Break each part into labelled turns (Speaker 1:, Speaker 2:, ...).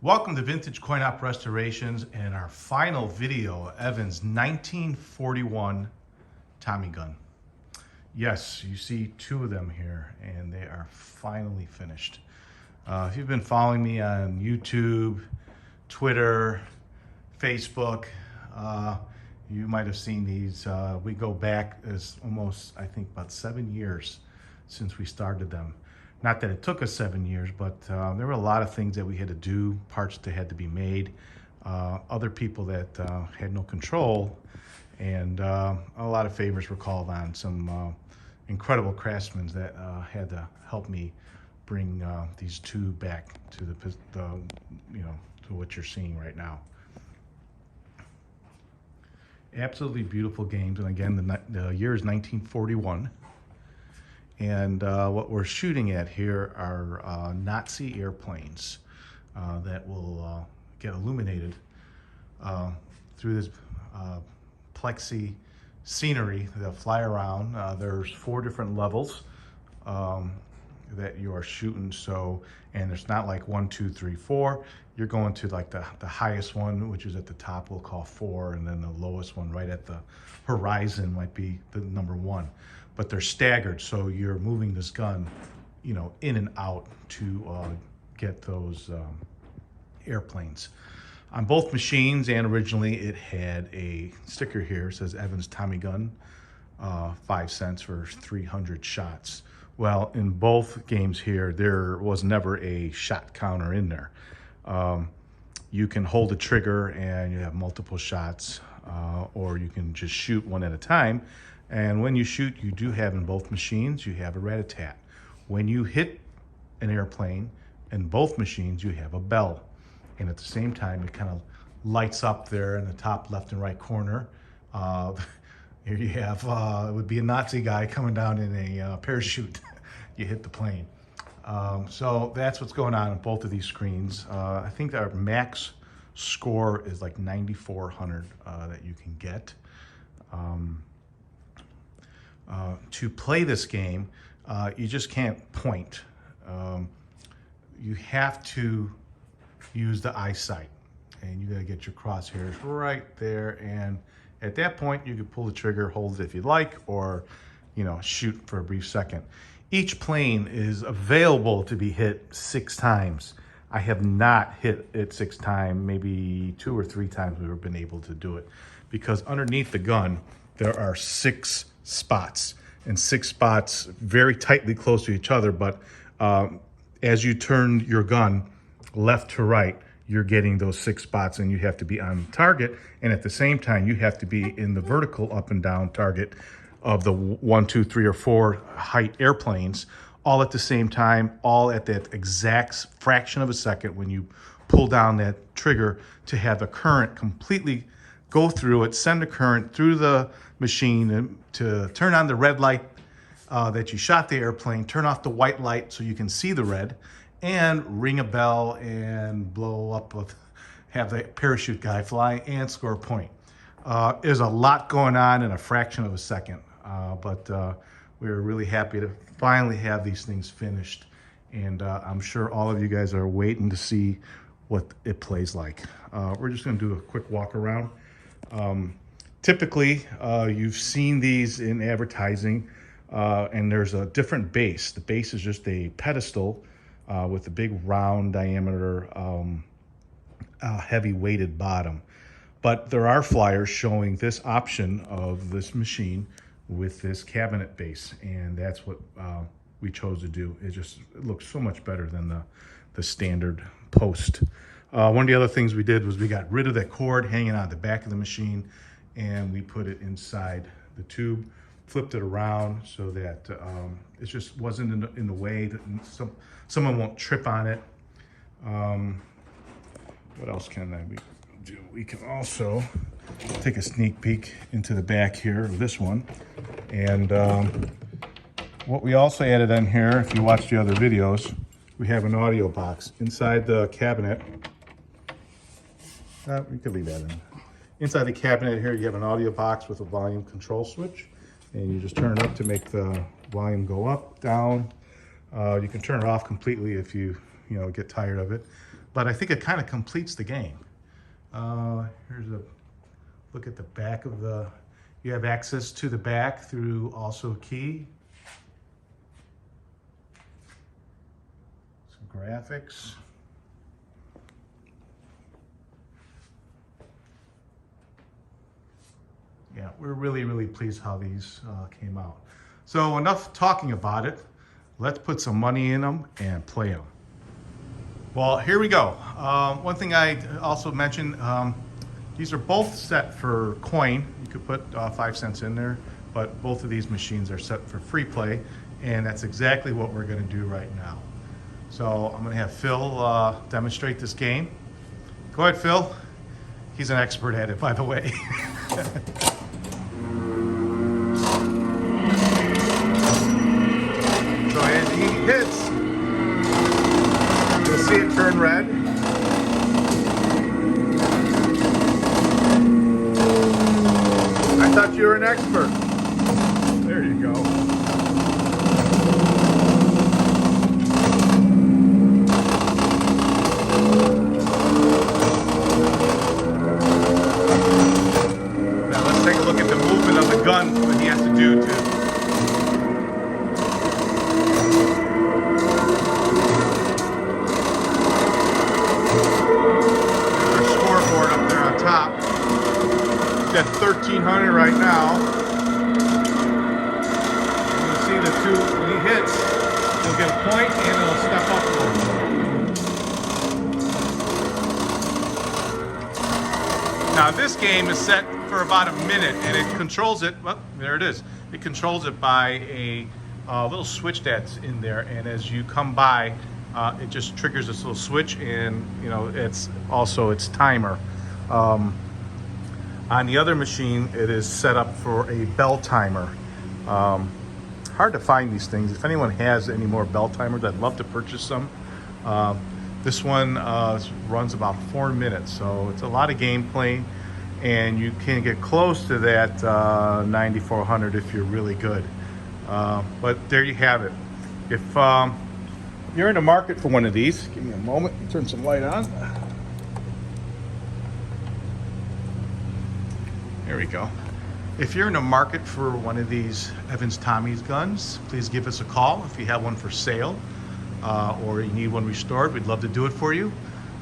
Speaker 1: Welcome to Vintage Coin Op Restorations and our final video, Evan's 1941 Tommy gun. Yes, you see two of them here and they are finally finished. If you've been following me on YouTube, Twitter, Facebook, you might have seen these. We go back as almost, I think, about 7 years since we started them. Not that it took us 7 years, but there were a lot of things that we had to do, parts that had to be made, other people that had no control, and a lot of favors were called on. Some incredible craftsmen that had to help me bring these two back to the to what you're seeing right now. Absolutely beautiful games, and again, the year is 1941. And what we're shooting at here are Nazi airplanes that will get illuminated through this plexi scenery. They'll fly around. There's 4 different levels that you are shooting. So, and it's not like 1, 2, 3, 4. You're going to like the highest one, which is at the top, we'll call 4, and then the lowest one right at the horizon might be the number 1. But they're staggered, so you're moving this gun, you know, in and out to get those airplanes. On both machines, and originally it had a sticker here, says Evans Tommy Gun, 5 cents for 300 shots. Well, in both games here, there was never a shot counter in there. You can hold the trigger and you have multiple shots, or you can just shoot one at a time. And when you shoot, you do have in both machines, you have a rat-a-tat. When you hit an airplane in both machines, you have a bell. And at the same time, it kind of lights up there in the top left and right corner. Here you have, it would be a Nazi guy coming down in a parachute. You hit the plane. So that's what's going on both of these screens. I think our max score is like 9,400 that you can get. To play this game, you just can't point. You have to use the eyesight, and you gotta get your crosshairs right there. And at that point, you can pull the trigger, hold it if you'd like, or shoot for a brief second. Each plane is available to be hit 6 times. I have not hit it 6 times, maybe 2 or 3 times we've been able to do it, because underneath the gun, there are 6 spots, and 6 spots very tightly close to each other, but as you turn your gun left to right, you're getting those 6 spots, and you have to be on target, and at the same time you have to be in the vertical up and down target of the 1, 2, 3, or 4 height airplanes, all at the same time, all at that exact fraction of a second when you pull down that trigger, to have the current completely go through it, send a current through the machine to turn on the red light that you shot the airplane, turn off the white light so you can see the red, and ring a bell and blow up, have the parachute guy fly and score a point. There's a lot going on in a fraction of a second, but we're really happy to finally have these things finished, and I'm sure all of you guys are waiting to see what it plays like. We're just going to do a quick walk around. Typically, you've seen these in advertising, and there's a different base. The base is just a pedestal with a big round diameter, heavy weighted bottom. But there are flyers showing this option of this machine with this cabinet base, and that's what we chose to do. It looks so much better than the standard post. One of the other things we did was we got rid of that cord hanging out the back of the machine, and we put it inside the tube, flipped it around so that it just wasn't in the way that someone won't trip on it. What else can we do? We can also take a sneak peek into the back here of this one. And what we also added in here, if you watch the other videos, we have an audio box inside the cabinet. We could leave that in. Inside the cabinet here, you have an audio box with a volume control switch, and you just turn it up to make the volume go up, down. You can turn it off completely if you get tired of it. but I think it kind of completes the game. Here's a look at the back of the, you have access to the back through also a key. Some graphics. Yeah, we're really pleased how these came out. So enough talking about it. Let's put some money in them and play them. Well, here we go. One thing I also mentioned, these are both set for coin. You could put 5 cents in there, but both of these machines are set for free play, and that's exactly what we're going to do right now. So I'm going to have Phil demonstrate this game. Go ahead, Phil. He's an expert at it, by the way. So as he hits, you'll see it turn red. I thought you were an expert. There you go. Now let's take a look at the movement of the gun, what he has to do to at 1,300 right now. You can see the two, when he hits, he'll get a point and it'll step up a little. Now this game is set for about a minute and it controls it, well, there it is. It controls it by a little switch that's in there, and as you come by, it just triggers this little switch, and you know, it's also its timer. On the other machine, it is set up for a bell timer. Hard to find these things. If anyone has any more bell timers, I'd love to purchase some. This one runs about 4 minutes, so it's a lot of gameplay, and you can get close to that 9,400 if you're really good. But there you have it. If you're in the market for one of these, give me a moment, turn some light on. There we go. If you're in the market for one of these Evans Tommy's guns, please give us a call if you have one for sale or you need one restored. We'd love to do it for you.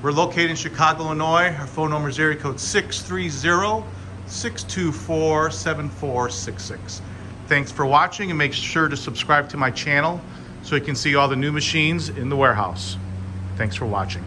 Speaker 1: We're located in Chicago, Illinois. Our phone number is area code 630-624-7466. Thanks for watching, and make sure to subscribe to my channel so you can see all the new machines in the warehouse. Thanks for watching.